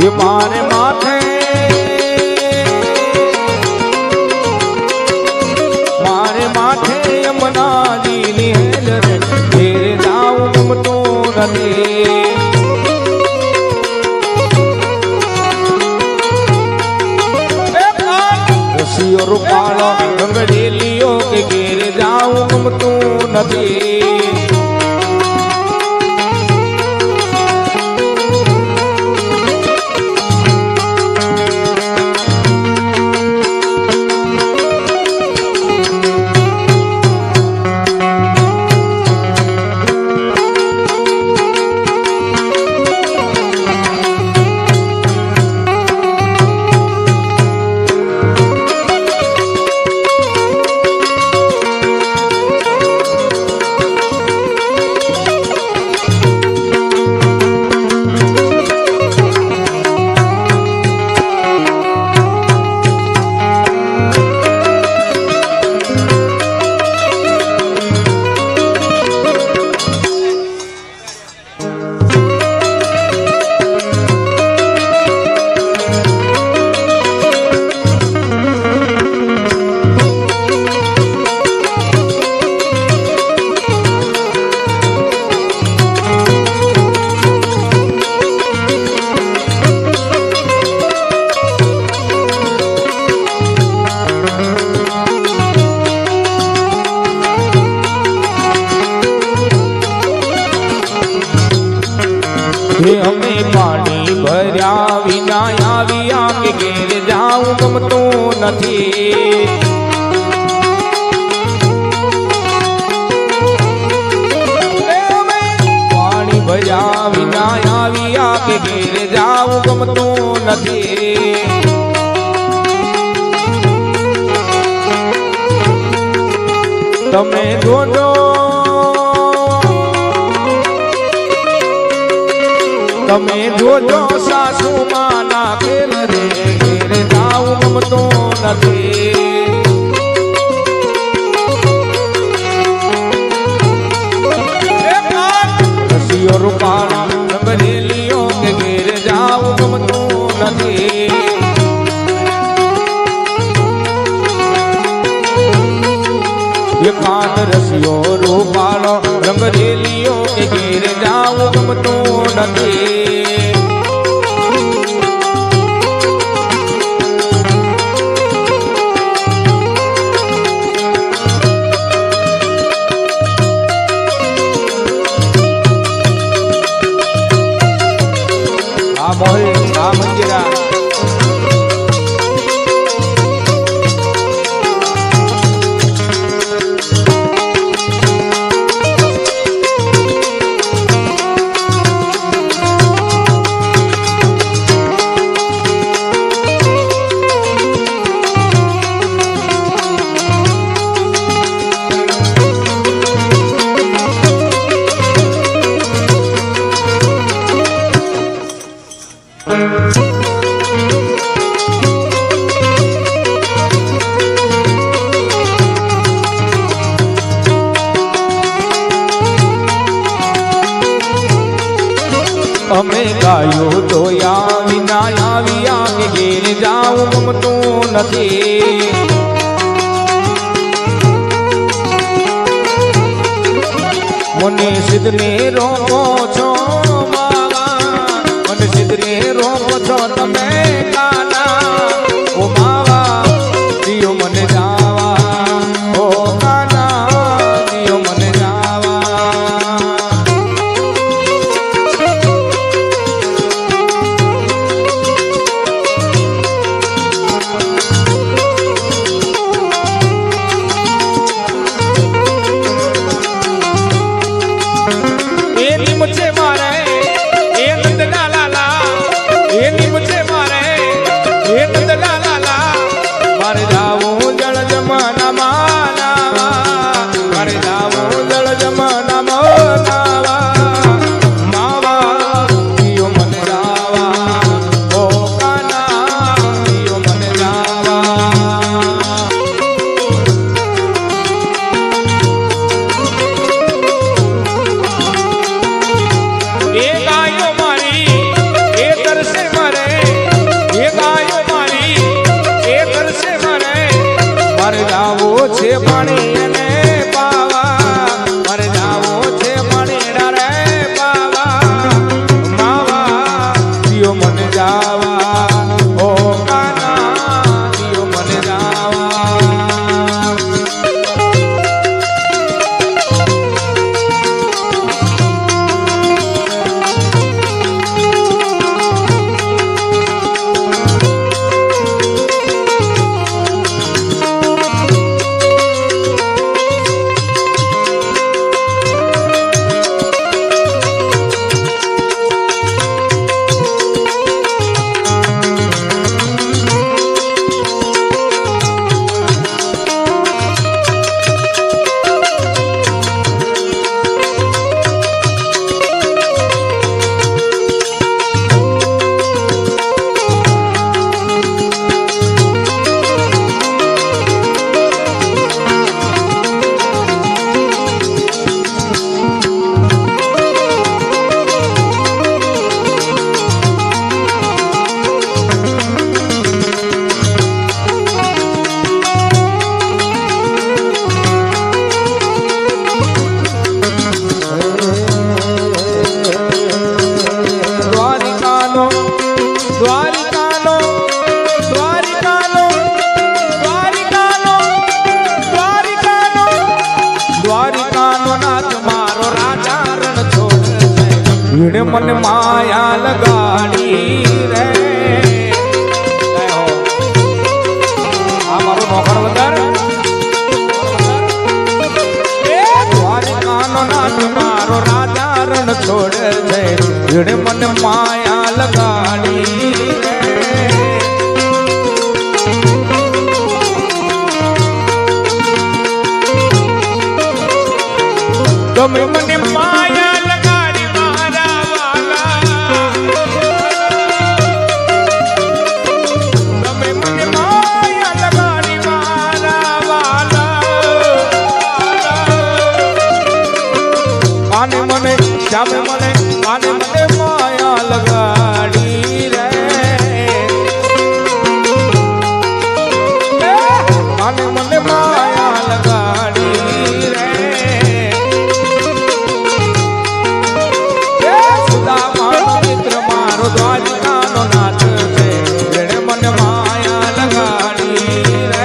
એ મારે માથે યમુનાજીની હેલ રે ઘેર જાવું ગમતું નથી. રસિયો રૂપાળો રંગરેલીઓ કે ઘેર જાવું ગમતું નથી. અમે પાણી ભર્યા વિના આવ્યા કે ઘેર જાવું ગમતું નથી. પાણી ભર્યા વિના આવ્યા કે ઘેર જાવું ગમતું નથી. તમે જોજો તમે જોજો સાસુ માં નાખેલ રે ઘેર જાવું ગમતું નથી. રસિયો રૂપાળો રંગરેલીઓ કે ઘેર જાવું ગમતું નથી. કાન રસિયો રૂપાળો રંગરેલીઓ કે ઘેર જાવું ગમતું નથી. આ મોહે આ મંદિરા અમે ગાયો ધોયા વિના આવ્યા કે ઘેર જાવું ગમતું નથી. મને સિદ્ધને રોકો છો માવા, મને સિદ્ધને રોકો છો તમે કાના. ઓ માવા દિયો મને જાવા, ઓ કાના દિયો મને જાવા. मुझे मारे ए नंद लाला ला, ए मुझे मारे ए नंद लाला ला. मारे जाऊं जल जमाना मानावा, मारे जाऊं जल जमाना मानावा. मावा दियो मन जावा, ओ काना दियो मन जावा. ભીડ મને માયા લગાડી રે આ મારું નોકર વધાર દ્વારિકાનો નાથ મારો રાજા રણ છોડે છે ભીડ મને માયા લગાડી તમે મને માયા લગાડી મારા વાલા તમે મને માયા લગાડી મારા વાલા આને મને શ્યામે મને આને મને માયા લગાડી રે આને મને માયા લગાડી રે દ્વારિકાનો નાથ છે જેણે મને માયા લગાડી રે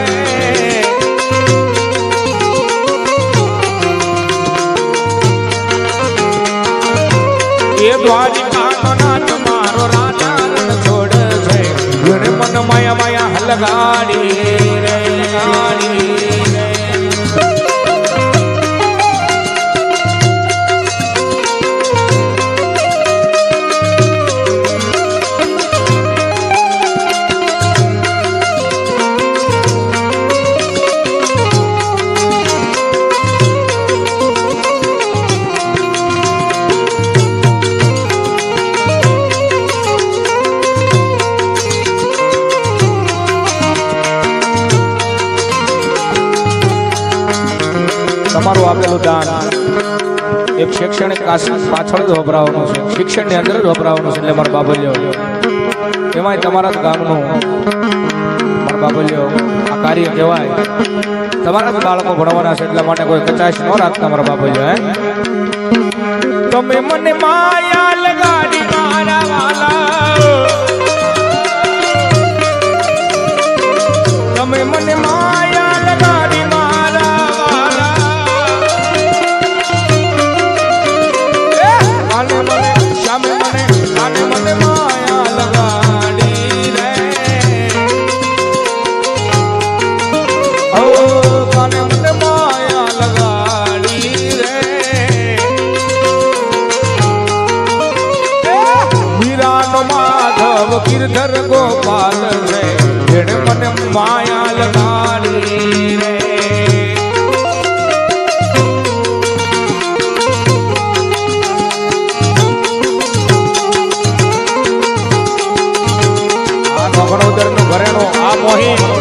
એ દ્વારિકાનો નાથ મારો રાજા રણ છોડ છે જેણે મને માયા માયા લગાડી રે લગાડી રે તમારું આપેલું દાન એક શૈક્ષણિક પાછળ જ વપરાવાનું છે શિક્ષણની અંદર જ વપરાવાનું છે એટલે મારા બાબલ્યો એમાંય તમારા જ ગામનું મારા બાબલ્યો આ કાર્ય કહેવાય તમારા જ બાળકો ભણવાના છે એટલા માટે કોઈ કચાશ ન રાખતા મારા બાબલ્યો હે તમે મને માયા લગાડી મારા વાલા તમે મને માયા લગાડી ગિરધર ગોપાલ રે જેણે મને માયા લગાડી રે આ નોકરોદર નું ઘરેણું આ મોહી